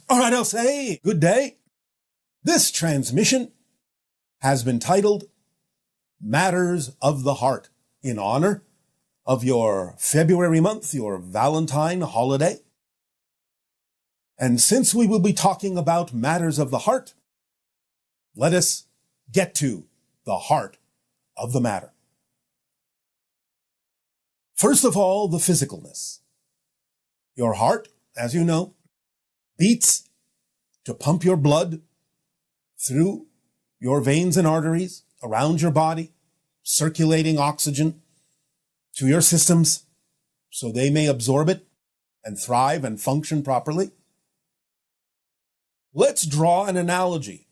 All right, I'll say good day. This transmission has been titled Matters of the Heart in honor of your February month, your Valentine holiday. And since we will be talking about matters of the heart, let us get to the heart of the matter. First of all, the physicalness. Your heart, as you know, beats to pump your blood through your veins and arteries around your body, circulating oxygen to your systems so they may absorb it and thrive and function properly. Let's draw an analogy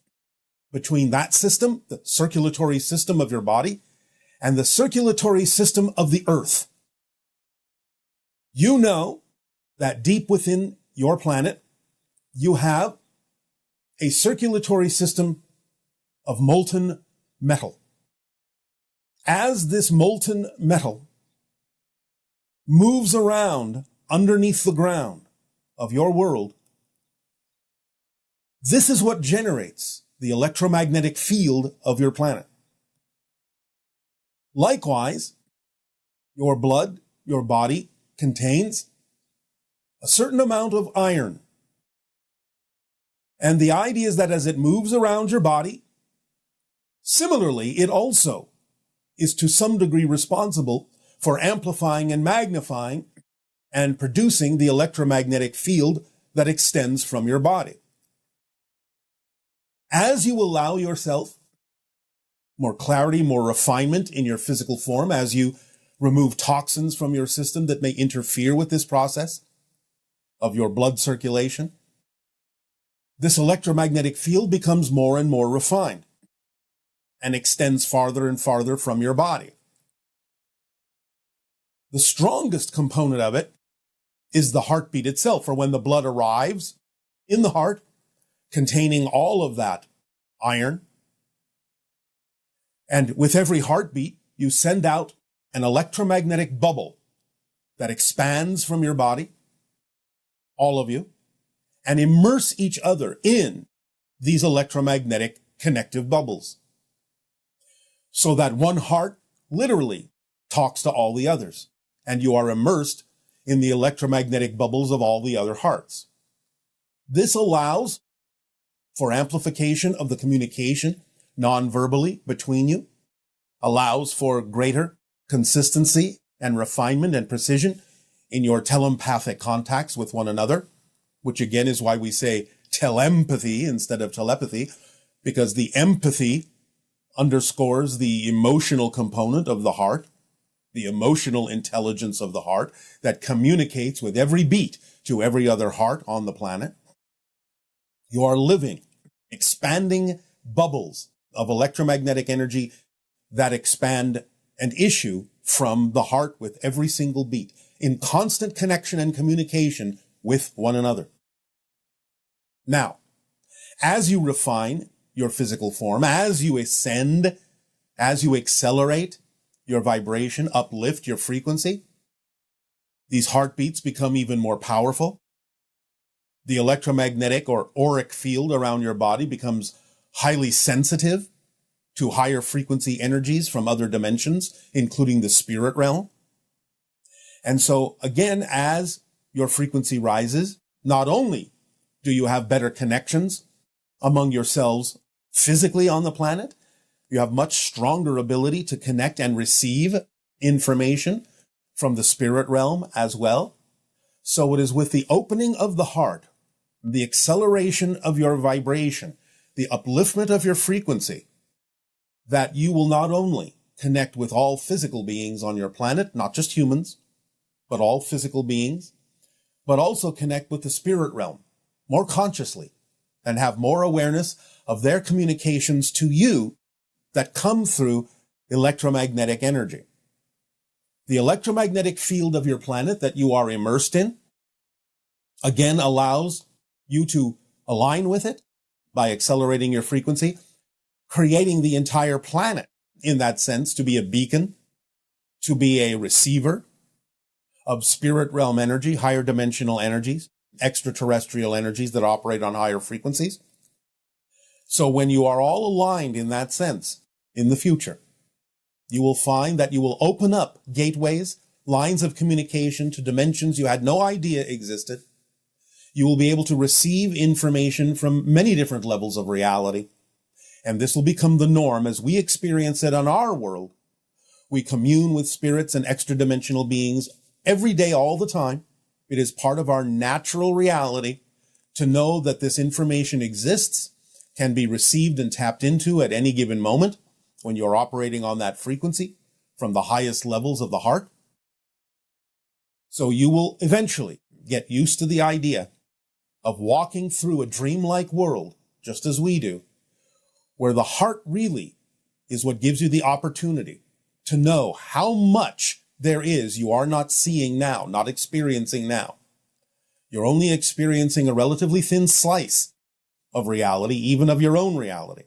between that system, the circulatory system of your body, and the circulatory system of the earth. You know that deep within your planet, you have a circulatory system of molten metal. As this molten metal moves around underneath the ground of your world, this is what generates the electromagnetic field of your planet. Likewise, your blood, your body contains a certain amount of iron. And the idea is that as it moves around your body, similarly, it also is to some degree responsible for amplifying and magnifying and producing the electromagnetic field that extends from your body. As you allow yourself more clarity, more refinement in your physical form, as you remove toxins from your system that may interfere with this process of your blood circulation, this electromagnetic field becomes more and more refined and extends farther and farther from your body. The strongest component of it is the heartbeat itself, or when the blood arrives in the heart, containing all of that iron. And with every heartbeat, you send out an electromagnetic bubble that expands from your body, all of you, and immerse each other in these electromagnetic connective bubbles. So that one heart literally talks to all the others, and you are immersed in the electromagnetic bubbles of all the other hearts. This allows for amplification of the communication non-verbally between you, allows for greater consistency and refinement and precision in your telepathic contacts with one another, which again is why we say telepathy instead of telepathy, because the empathy underscores the emotional component of the heart, the emotional intelligence of the heart that communicates with every beat to every other heart on the planet. You are living, expanding bubbles of electromagnetic energy that expand and issue from the heart with every single beat, in constant connection and communication with one another. Now, as you refine your physical form, as you ascend, as you accelerate your vibration, uplift your frequency, these heartbeats become even more powerful. The electromagnetic or auric field around your body becomes highly sensitive to higher frequency energies from other dimensions, including the spirit realm. And so again, as your frequency rises, not only do you have better connections among yourselves physically on the planet, you have much stronger ability to connect and receive information from the spirit realm as well. So it is with the opening of the heart, the acceleration of your vibration, the upliftment of your frequency, that you will not only connect with all physical beings on your planet, not just humans, but all physical beings, but also connect with the spirit realm more consciously and have more awareness of their communications to you that come through electromagnetic energy. The electromagnetic field of your planet that you are immersed in, again, allows you to align with it by accelerating your frequency, creating the entire planet in that sense to be a beacon, to be a receiver of spirit realm energy, higher dimensional energies, extraterrestrial energies that operate on higher frequencies. So when you are all aligned in that sense in the future, you will find that you will open up gateways, lines of communication to dimensions you had no idea existed. You will be able to receive information from many different levels of reality. And this will become the norm as we experience it on our world. We commune with spirits and extra-dimensional beings every day, all the time. It is part of our natural reality to know that this information exists, can be received and tapped into at any given moment when you're operating on that frequency from the highest levels of the heart. So you will eventually get used to the idea of walking through a dreamlike world, just as we do, where the heart really is what gives you the opportunity to know how much there is you are not seeing now, not experiencing now. You're only experiencing a relatively thin slice of reality, even of your own reality.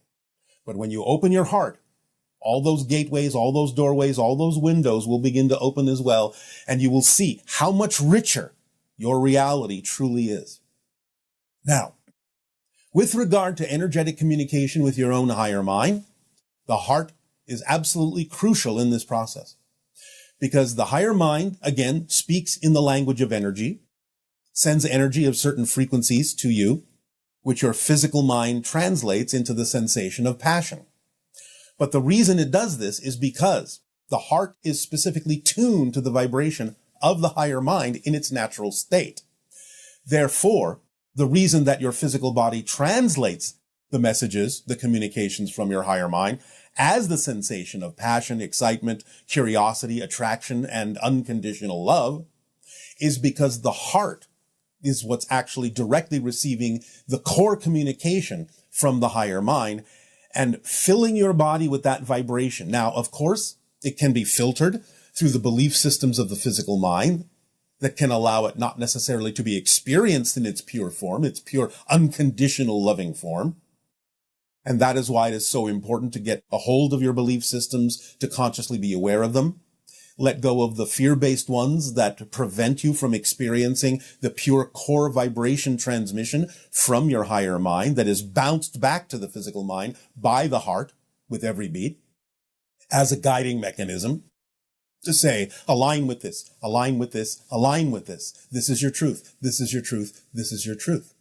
But when you open your heart, all those gateways, all those doorways, all those windows will begin to open as well, and you will see how much richer your reality truly is. Now, with regard to energetic communication with your own higher mind, the heart is absolutely crucial in this process. Because the higher mind, again, speaks in the language of energy, sends energy of certain frequencies to you, which your physical mind translates into the sensation of passion. But the reason it does this is because the heart is specifically tuned to the vibration of the higher mind in its natural state. Therefore, the reason that your physical body translates the messages, the communications from your higher mind as the sensation of passion, excitement, curiosity, attraction, and unconditional love is because the heart is what's actually directly receiving the core communication from the higher mind and filling your body with that vibration. Now, of course, it can be filtered through the belief systems of the physical mind that can allow it not necessarily to be experienced in its pure form, its pure unconditional loving form. And that is why it is so important to get a hold of your belief systems, to consciously be aware of them. Let go of the fear-based ones that prevent you from experiencing the pure core vibration transmission from your higher mind that is bounced back to the physical mind by the heart with every beat as a guiding mechanism to say, align with this, align with this, align with this. This is your truth. This is your truth. This is your truth.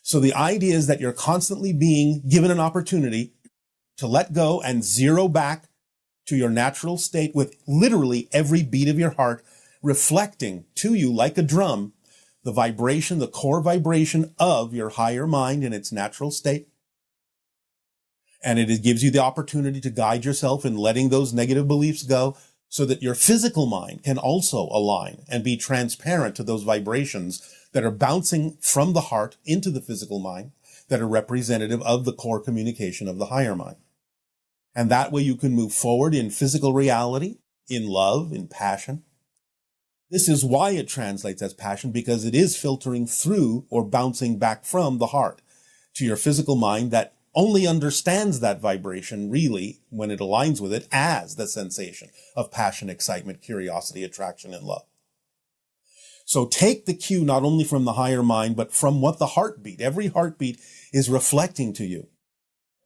So the idea is that you're constantly being given an opportunity to let go and zero back to your natural state with literally every beat of your heart reflecting to you like a drum the vibration, the core vibration of your higher mind in its natural state. And it gives you the opportunity to guide yourself in letting those negative beliefs go so that your physical mind can also align and be transparent to those vibrations that are bouncing from the heart into the physical mind that are representative of the core communication of the higher mind. And that way you can move forward in physical reality, in love, in passion. This is why it translates as passion, because it is filtering through or bouncing back from the heart to your physical mind that only understands that vibration really when it aligns with it as the sensation of passion, excitement, curiosity, attraction, and love. So take the cue not only from the higher mind, but from what the heartbeat, every heartbeat is reflecting to you.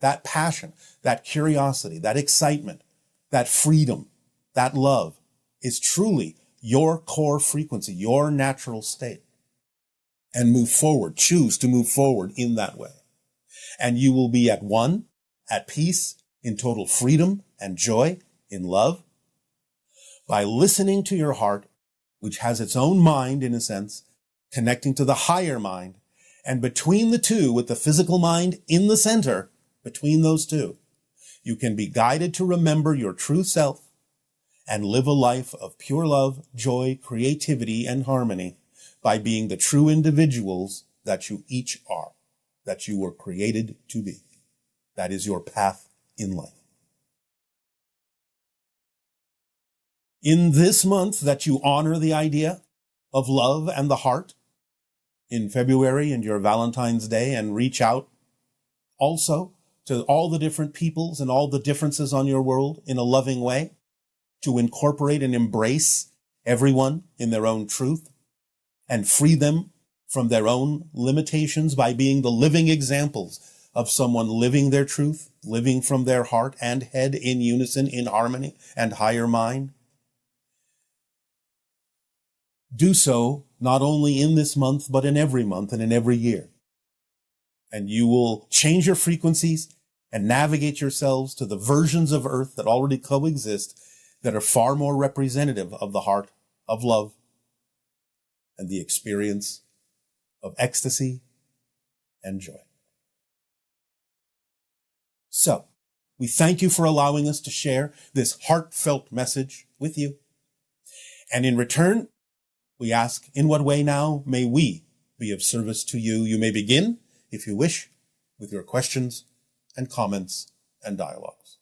That passion, that curiosity, that excitement, that freedom, that love is truly your core frequency, your natural state. And move forward, choose to move forward in that way. And you will be at one, at peace, in total freedom and joy, in love, by listening to your heart, which has its own mind in a sense, connecting to the higher mind. And between the two, with the physical mind in the center, between those two, you can be guided to remember your true self and live a life of pure love, joy, creativity, and harmony by being the true individuals that you each are, that you were created to be. That is your path in life. in this month that you honor the idea of love and the heart in February and your Valentine's Day, and reach out also to all the different peoples and all the differences on your world in a loving way, to incorporate and embrace everyone in their own truth and free them from their own limitations by being the living examples of someone living their truth, living from their heart and head in unison, in harmony and higher mind. Do so not only in this month, but in every month and in every year. And you will change your frequencies and navigate yourselves to the versions of Earth that already coexist, that are far more representative of the heart of love and the experience of ecstasy and joy. So, we thank you for allowing us to share this heartfelt message with you. And in return, we ask, in what way now may we be of service to you? You may begin, if you wish, with your questions and comments and dialogues.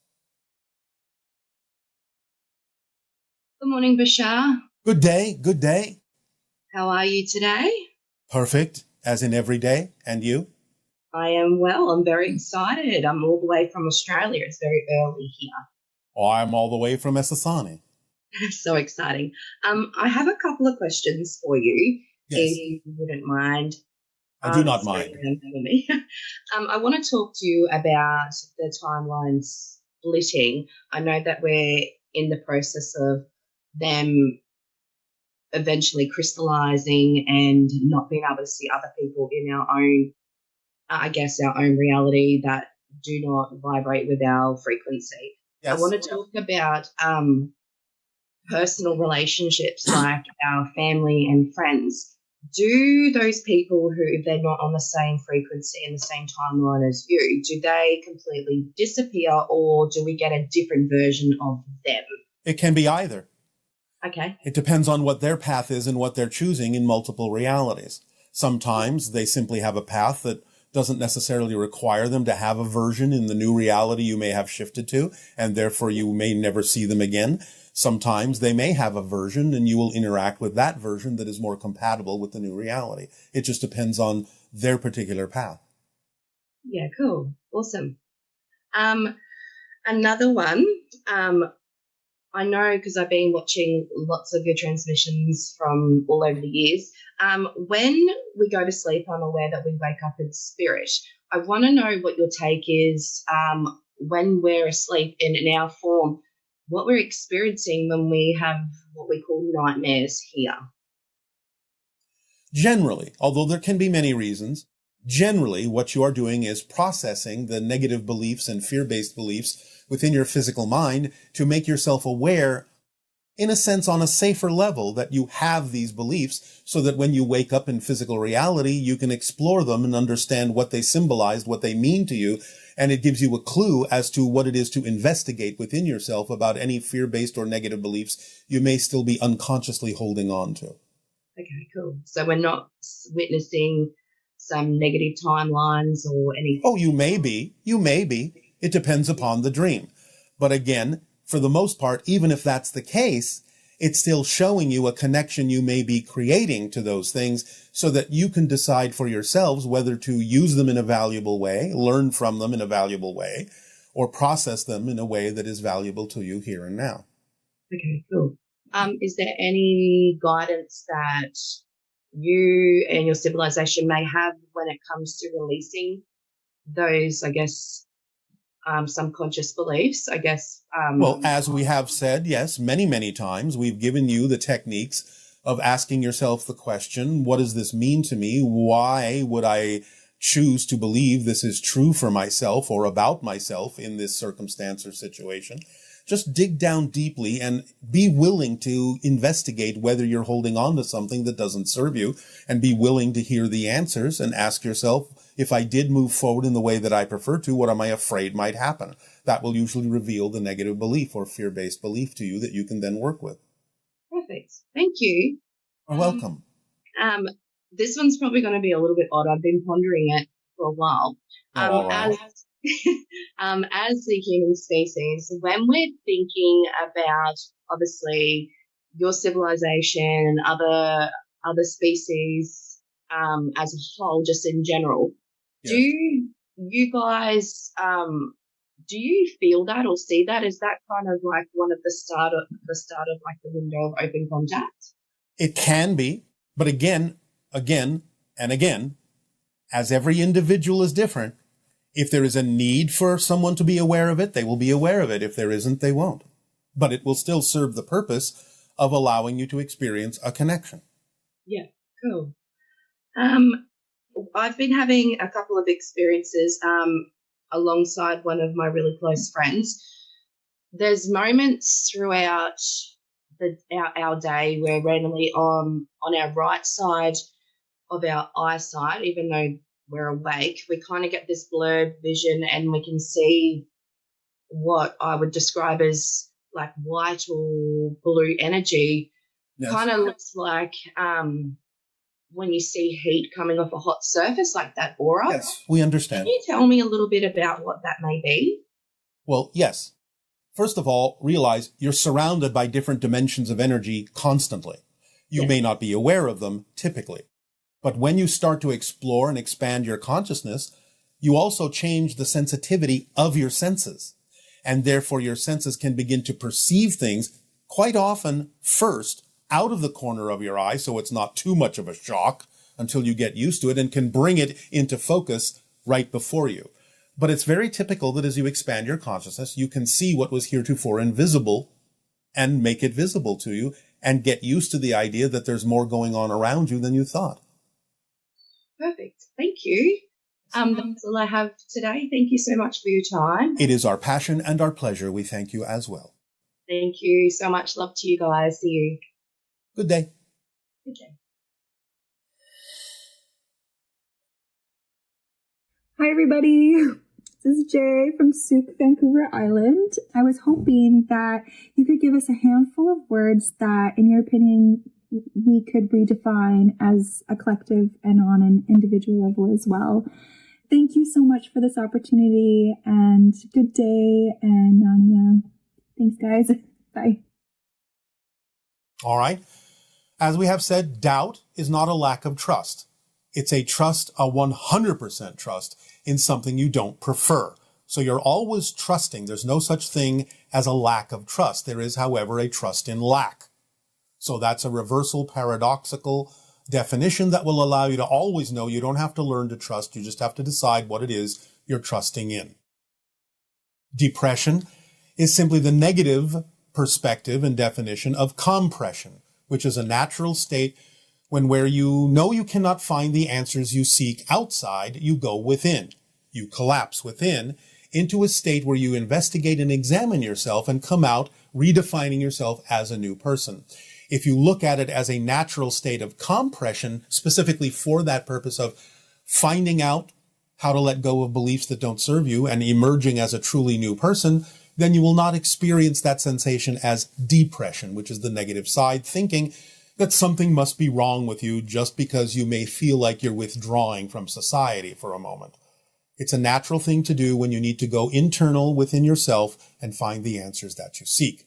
Good morning, Bashar. Good day, good day. How are you today? Perfect, as in every day. And you? I am well. I'm very excited. I'm all the way from Australia. It's very early here. Oh, I'm all the way from Esasani. So exciting. I have a couple of questions for you, Yes. if you wouldn't mind. I do not mind. I want to talk to you about the timeline splitting. I know that we're in the process of them eventually crystallizing and not being able to see other people in our own, our own reality that do not vibrate with our frequency. Yes. I want to talk about personal relationships like our family and friends. Do those people who, if they're not on the same frequency and the same timeline as you, do they completely disappear, or do we get a different version of them? It can be either. Okay. It depends on what their path is and what they're choosing in multiple realities. Sometimes they simply have a path that doesn't necessarily require them to have a version in the new reality you may have shifted to, and therefore you may never see them again. Sometimes they may have a version and you will interact with that version that is more compatible with the new reality. It just depends on their particular path. Yeah, cool. Awesome. Another one, I know because I've been watching lots of your transmissions from all over the years. When we go to sleep, I'm aware that we wake up in spirit. I want to know what your take is when we're asleep in our form, what we're experiencing when we have what we call nightmares here. Generally, although there can be many reasons, generally what you are doing is processing the negative beliefs and fear-based beliefs within your physical mind to make yourself aware, in a sense, on a safer level, that you have these beliefs, so that when you wake up in physical reality, you can explore them and understand what they symbolized, what they mean to you, and it gives you a clue as to what it is to investigate within yourself about any fear-based or negative beliefs you may still be unconsciously holding on to. Okay, cool. So we're not witnessing some negative timelines or anything? Oh, you may be. You may be. It depends upon the dream. But again, for the most part, even if that's the case, it's still showing you a connection you may be creating to those things, so that you can decide for yourselves whether to use them in a valuable way, learn from them in a valuable way, or process them in a way that is valuable to you here and now. Okay, cool. Is there any guidance that you and your civilization may have when it comes to releasing those, I guess, subconscious beliefs, I guess? Well, as we have said, yes, many, many times, we've given you the techniques of asking yourself the question, what does this mean to me? Why would I choose to believe this is true for myself or about myself in this circumstance or situation? Just dig down deeply and be willing to investigate whether you're holding on to something that doesn't serve you, and be willing to hear the answers and ask yourself, if I did move forward in the way that I prefer to, what am I afraid might happen? That will usually reveal the negative belief or fear-based belief to you that you can then work with. Perfect. Thank you. You're welcome. This one's probably going to be a little bit odd. I've been pondering it for a while. All right. As the human species, when we're thinking about obviously your civilization and other species as a whole, just in general, Yes. do you guys do you feel that or see that? Is that kind of like one of the start of like the window of open contact? It can be, but again, and again, as every individual is different, if there is a need for someone to be aware of it, they will be aware of it. If there isn't, they won't. But it will still serve the purpose of allowing you to experience a connection. Yeah, cool. I've been having a couple of experiences alongside one of my really close friends. There's moments throughout our day where randomly on our right side of our eyesight, even though we're awake, we kind of get this blurred vision and we can see what I would describe as like white or blue energy. Yes. Kind of looks like when you see heat coming off a hot surface, like that aura. Yes, we understand. Can you tell me a little bit about what that may be? Well, yes. First of all, realize you're surrounded by different dimensions of energy constantly. You may not be aware of them typically. But when you start to explore and expand your consciousness, you also change the sensitivity of your senses. And therefore your senses can begin to perceive things quite often first out of the corner of your eye, so it's not too much of a shock until you get used to it, and can bring it into focus right before you. But it's very typical that as you expand your consciousness, you can see what was heretofore invisible and make it visible to you and get used to the idea that there's more going on around you than you thought. Perfect. Thank you. That's all I have today. Thank you so much for your time. It is our passion and our pleasure. We thank you as well. Thank you so much. Love to you guys. See you. Good day. Good day. Hi, everybody. This is Jay from Souk, Vancouver Island. I was hoping that you could give us a handful of words that, in your opinion, we could redefine as a collective and on an individual level as well. Thank you so much for this opportunity, and good day, and Nania. Thanks, guys. Bye. All right. As we have said, doubt is not a lack of trust. It's a trust, a 100% trust in something you don't prefer. So you're always trusting. There's no such thing as a lack of trust. There is, however, a trust in lack. So that's a reversal paradoxical definition that will allow you to always know you don't have to learn to trust. You just have to decide what it is you're trusting in. Depression is simply the negative perspective and definition of compression, which is a natural state when where you know you cannot find the answers you seek outside, you go within. You collapse within into a state where you investigate and examine yourself and come out redefining yourself as a new person. If you look at it as a natural state of compression, specifically for that purpose of finding out how to let go of beliefs that don't serve you and emerging as a truly new person, then you will not experience that sensation as depression, which is the negative side, thinking that something must be wrong with you just because you may feel like you're withdrawing from society for a moment. It's a natural thing to do when you need to go internal within yourself and find the answers that you seek.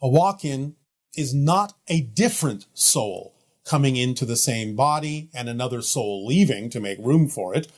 A walk-in is not a different soul coming into the same body and another soul leaving to make room for it.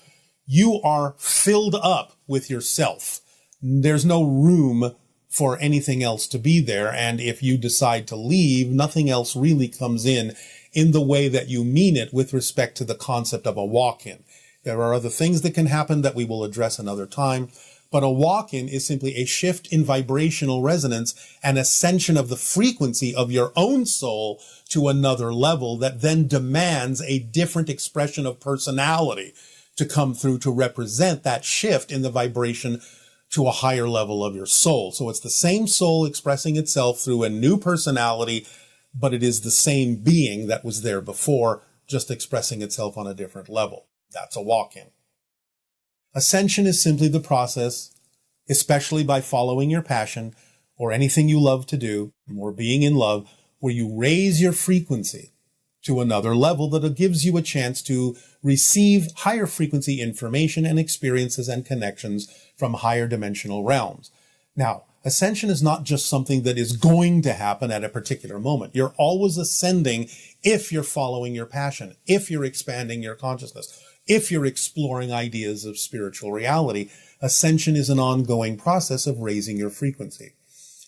You are filled up with yourself. There's no room for anything else to be there. And if you decide to leave, nothing else really comes in the way that you mean it with respect to the concept of a walk-in. There are other things that can happen that we will address another time. But a walk-in is simply a shift in vibrational resonance, an ascension of the frequency of your own soul to another level that then demands a different expression of personality to come through to represent that shift in the vibration to a higher level of your soul. So it's the same soul expressing itself through a new personality, but it is the same being that was there before, just expressing itself on a different level. That's a walk-in. Ascension is simply the process, especially by following your passion or anything you love to do, or being in love, where you raise your frequency to another level that gives you a chance to receive higher frequency information and experiences and connections from higher dimensional realms. Now, ascension is not just something that is going to happen at a particular moment. You're always ascending if you're following your passion, if you're expanding your consciousness, if you're exploring ideas of spiritual reality. Ascension is an ongoing process of raising your frequency.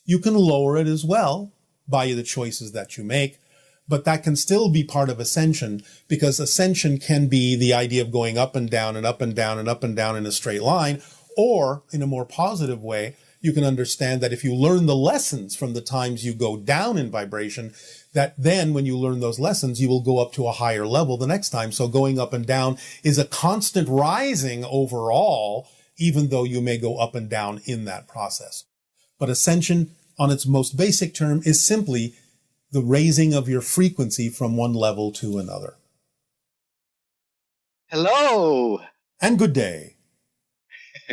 You can lower it as well by the choices that you make, but that can still be part of ascension, because ascension can be the idea of going up and down and up and down and up and down in a straight line, or in a more positive way, you can understand that if you learn the lessons from the times you go down in vibration, that then when you learn those lessons, you will go up to a higher level the next time. So going up and down is a constant rising overall, even though you may go up and down in that process. But ascension, on its most basic term, is simply the raising of your frequency from one level to another. Hello. And good day.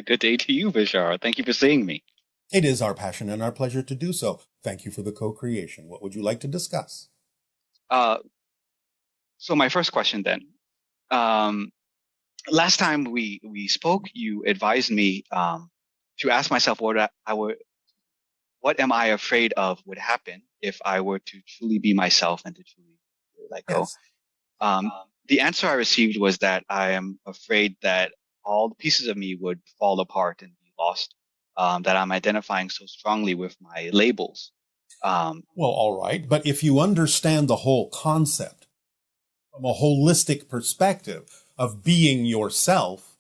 Good day to you, Bashar. Thank you for seeing me. It is our passion and our pleasure to do so. Thank you for the co-creation. What would you like to discuss? So my first question then. Last time we spoke, you advised me to ask myself what am I afraid of would happen if I were to truly be myself and to truly let go. Yes. The answer I received was that I am afraid that all the pieces of me would fall apart and be lost, that I'm identifying so strongly with my labels. Well, all right. But if you understand the whole concept from a holistic perspective of being yourself,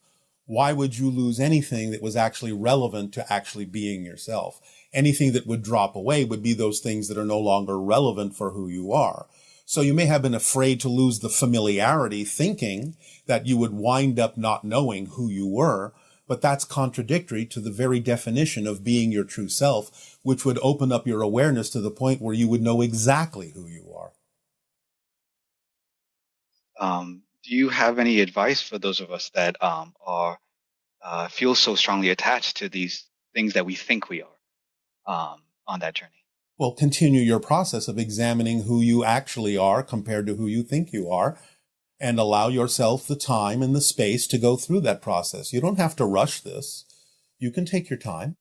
why would you lose anything that was actually relevant to actually being yourself? Anything that would drop away would be those things that are no longer relevant for who you are. So you may have been afraid to lose the familiarity, thinking that you would wind up not knowing who you were, but that's contradictory to the very definition of being your true self, which would open up your awareness to the point where you would know exactly who you are. Do you have any advice for those of us that feel so strongly attached to these things that we think we are on that journey? Well, continue your process of examining who you actually are compared to who you think you are, and allow yourself the time and the space to go through that process. You don't have to rush this. You can take your time,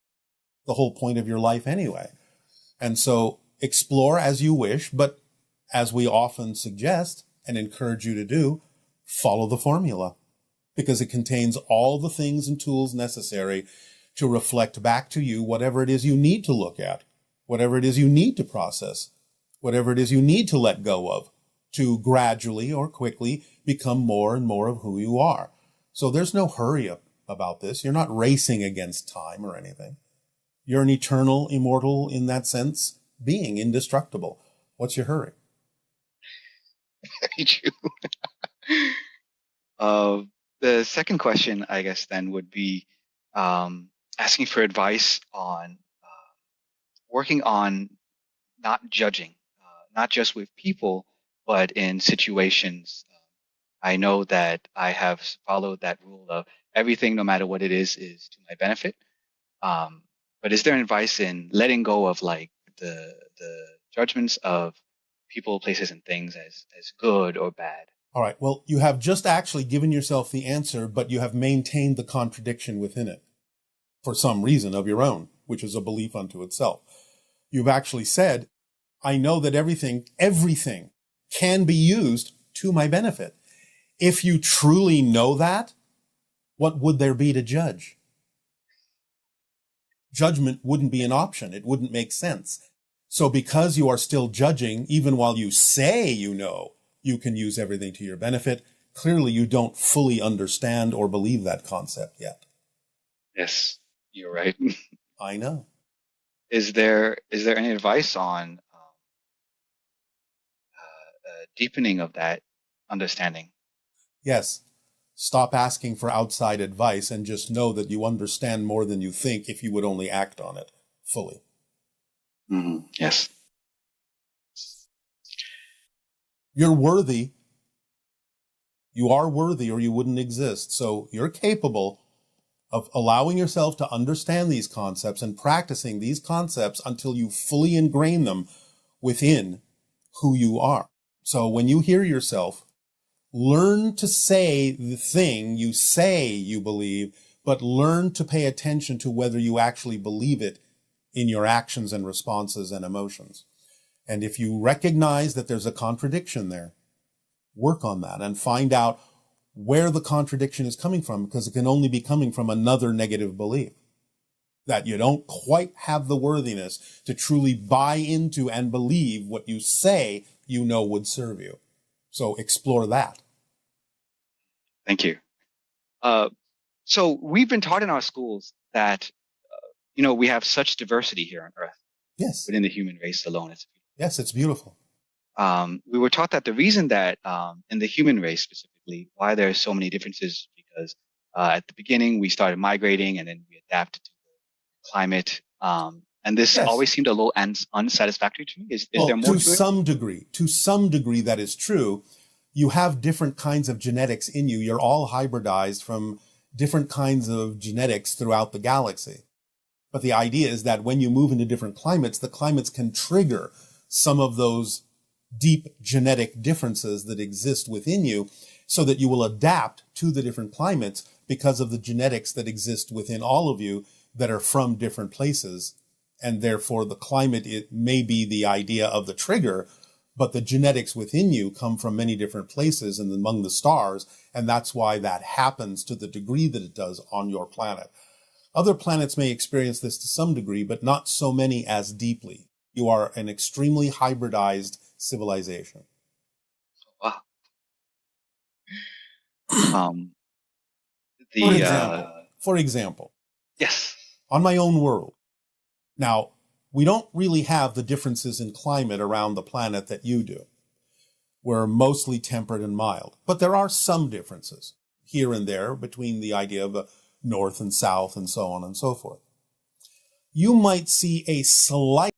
the whole point of your life anyway. And so explore as you wish, but as we often suggest and encourage you to do, follow the formula, because it contains all the things and tools necessary to reflect back to you whatever it is you need to look at, whatever it is you need to process, whatever it is you need to let go of, to gradually or quickly become more and more of who you are. So there's no hurry up about this. You're not racing against time or anything. You're an eternal, immortal, in that sense, being, indestructible. What's your hurry? Very true. The second question, I guess, then would be asking for advice on working on not judging, not just with people, but in situations. I know that I have followed that rule of everything, no matter what it is to my benefit. But is there advice in letting go of like the judgments of people, places, and things as good or bad? All right. Well, you have just actually given yourself the answer, but you have maintained the contradiction within it for some reason of your own, which is a belief unto itself. You've actually said, I know that everything can be used to my benefit. If you truly know that, what would there be to judge? Judgment wouldn't be an option. It wouldn't make sense. So because you are still judging, even while you say you know you can use everything to your benefit, clearly you don't fully understand or believe that concept yet. Yes, you're right. I know. Is there any advice on deepening of that understanding? Yes. Stop asking for outside advice and just know that you understand more than you think if you would only act on it fully. Mm-hmm. Yes. You're worthy. You are worthy or you wouldn't exist. So you're capable of allowing yourself to understand these concepts and practicing these concepts until you fully ingrain them within who you are. So when you hear yourself, learn to say the thing you say you believe, but learn to pay attention to whether you actually believe it in your actions and responses and emotions. And if you recognize that there's a contradiction there, work on that and find out where the contradiction is coming from, because it can only be coming from another negative belief that you don't quite have the worthiness to truly buy into and believe what you say you know would serve you. So explore that. Thank you. So we've been taught in our schools that, we have such diversity here on Earth. Yes. Within the human race alone. Yes, it's beautiful. We were taught that the reason that in the human race specifically, why there are so many differences, because at the beginning we started migrating and then we adapted to the climate. And this always seemed a little unsatisfactory to me. Is there more to it? To some degree, that is true. You have different kinds of genetics in you. You're all hybridized from different kinds of genetics throughout the galaxy. But the idea is that when you move into different climates, the climates can trigger some of those deep genetic differences that exist within you so that you will adapt to the different climates because of the genetics that exist within all of you that are from different places. And therefore the climate, it may be the idea of the trigger, but the genetics within you come from many different places and among the stars. And that's why that happens to the degree that it does on your planet. Other planets may experience this to some degree, but not so many as deeply. You are an extremely hybridized civilization. Wow. For example, yes, on my own world. Now, we don't really have the differences in climate around the planet that you do. We're mostly temperate and mild, but there are some differences here and there between the idea of a north and south and so on and so forth. You might see a slight